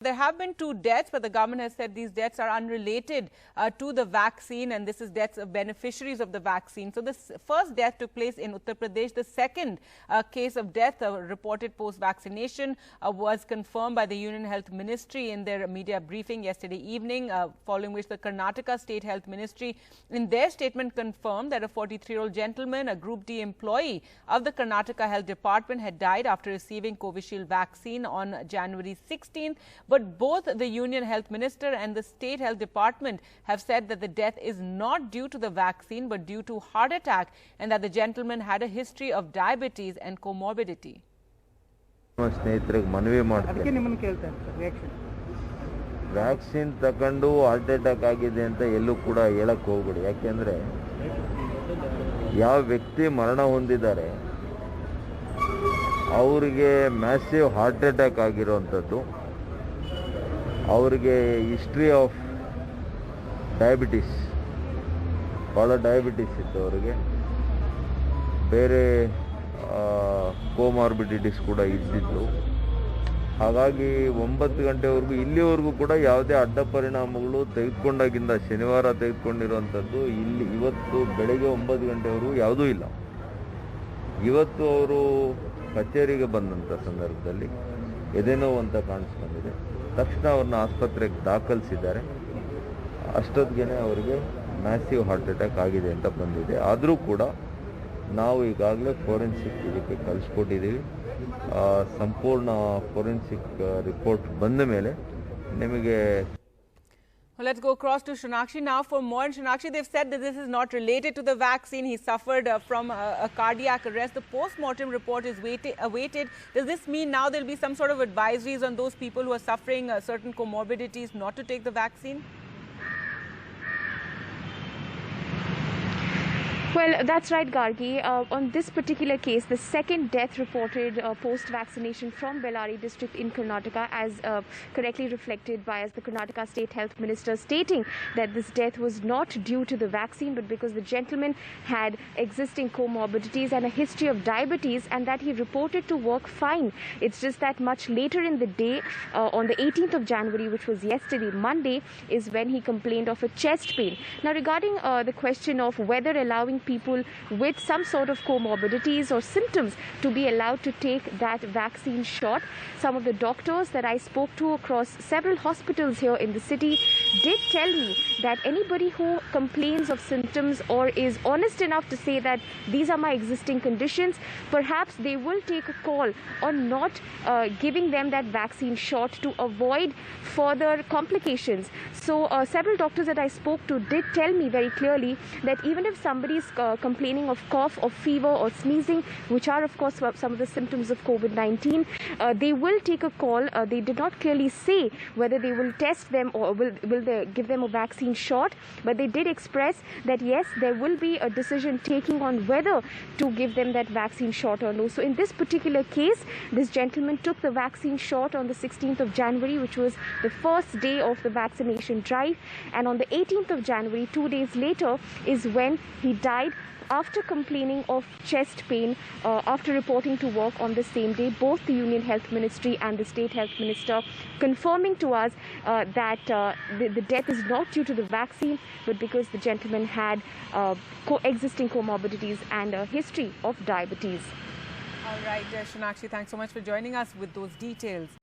there have been 2 deaths, but the government has said these deaths are unrelated to the vaccine, and this is deaths of beneficiaries of the vaccine. So this first death took place in Uttar Pradesh. The second case of death reported post-vaccination was confirmed by the Union Health Ministry in their media briefing yesterday evening, following which the Karnataka State Health Ministry in their statement confirmed that a 43-year-old gentleman, a Group D employee of the Karnataka Health Department, had died after receiving Covishield vaccine on January 16th. But both the Union Health Minister and the State Health Department have said that the death is not due to the vaccine but due to heart attack, and that the gentleman had a history of diabetes and comorbidity. Vaccine ತಗೊಂಡು heart attack ಆಗಿದೆ ಅಂತ ಎಲ್ಲೂ ಕೂಡ ಹೇಳಕ್ಕೆ ಹೋಗ್ಬೇಡಿ. ಯಾಕೆಂದರೆ ಯಾವ ವ್ಯಕ್ತಿ ಮರಣ ಹೊಂದಿದ್ದಾರೆ ಅವರಿಗೆ ಮ್ಯಾಸಿವ್ ಹಾರ್ಟ್ ಅಟ್ಯಾಕ್ ಆಗಿರೋವಂಥದ್ದು, ಅವರಿಗೆ ಹಿಸ್ಟ್ರಿ ಆಫ್ ಡಯಾಬಿಟಿಸ್, ಭಾಳ ಡಯಾಬಿಟಿಸ್ ಇತ್ತು ಅವರಿಗೆ, ಬೇರೆ ಕೋಮಾರ್ಬಿಡಿಟೀಸ್ ಕೂಡ ಇದ್ದಿದ್ದು. ಹಾಗಾಗಿ 9 ಗಂಟೆವರೆಗೂ ಇಲ್ಲಿವರೆಗೂ ಕೂಡ ಯಾವುದೇ ಅಡ್ಡ ಪರಿಣಾಮಗಳು ತೆಗೆದುಕೊಂಡಾಗಿಂದ ಶನಿವಾರ ತೆಗೆದುಕೊಂಡಿರುವಂಥದ್ದು ಇವತ್ತು ಬೆಳಗ್ಗೆ 9 ಗಂಟೆವರೆಗೂ ಯಾವುದೂ ಇಲ್ಲ. ಇವತ್ತು ಅವರು ಕಚೇರಿಗೆ ಬಂದಂಥ ಸಂದರ್ಭದಲ್ಲಿ ಎದೆನೋವು ಅಂತ ಕಾಣಿಸ್ಕೊಂಡಿದೆ. ತಕ್ಷಣ ಅವ್ರನ್ನ ಆಸ್ಪತ್ರೆಗೆ ದಾಖಲಿಸಿದ್ದಾರೆ. ಅಷ್ಟೊತ್ತಿಗೆ ಅವರಿಗೆ ಮ್ಯಾಸಿವ್ ಹಾರ್ಟ್ ಅಟ್ಯಾಕ್ ಆಗಿದೆ ಅಂತ ಬಂದಿದೆ. ಆದರೂ ಕೂಡ ನಾವು ಈಗಾಗಲೇ ಫೋರೆನ್ಸಿಕ್ ಇದಕ್ಕೆ ಕಳಿಸ್ಕೊಟ್ಟಿದ್ದೀವಿ. ಸಂಪೂರ್ಣ ಫೋರೆನ್ಸಿಕ್ ರಿಪೋರ್ಟ್ ಬಂದ ಮೇಲೆ ನಿಮಗೆ. Well, let's go across to Shunakshi now for more. And Shunakshi, they've said that this is not related to the vaccine. He suffered from a cardiac arrest. The post-mortem report is awaited. Does this mean now there'll be some sort of advisories on those people who are suffering certain comorbidities not to take the vaccine? Well, that's right, Gargi. On this particular case, the second death reported post-vaccination from Bellary district in Karnataka, as correctly reflected by the Karnataka State Health Minister, stating that this death was not due to the vaccine, but because the gentleman had existing comorbidities and a history of diabetes, and that he reported to work fine. It's just that much later in the day, on the 18th of January, which was yesterday, Monday, is when he complained of a chest pain. Now, regarding the question of whether allowing people with some sort of comorbidities or symptoms to be allowed to take that vaccine shot, some of the doctors that I spoke to across several hospitals here in the city did tell me that anybody who complains of symptoms or is honest enough to say that these are my existing conditions, perhaps they will take a call on not giving them that vaccine shot to avoid further complications. So several doctors that I spoke to did tell me very clearly that even if somebody is complaining of cough or fever or sneezing, which are of course some of the symptoms of COVID-19, they will take a call. They did not clearly say whether they will test them or will they give them a vaccine shot, but they did express that yes, there will be a decision taking on whether to give them that vaccine shot or no. So in this particular case, this gentleman took the vaccine shot on the 16th of January, which was the first day of the vaccination drive, and on the 18th of January, 2 days later, is when he died after complaining of chest pain after reporting to work on the same day. Both the Union Health Ministry and the State Health Minister confirming to us that the death is not due to the vaccine, but because the gentleman had existing comorbidities and a history of diabetes. All right, Shunakshi, thanks so much for joining us with those details.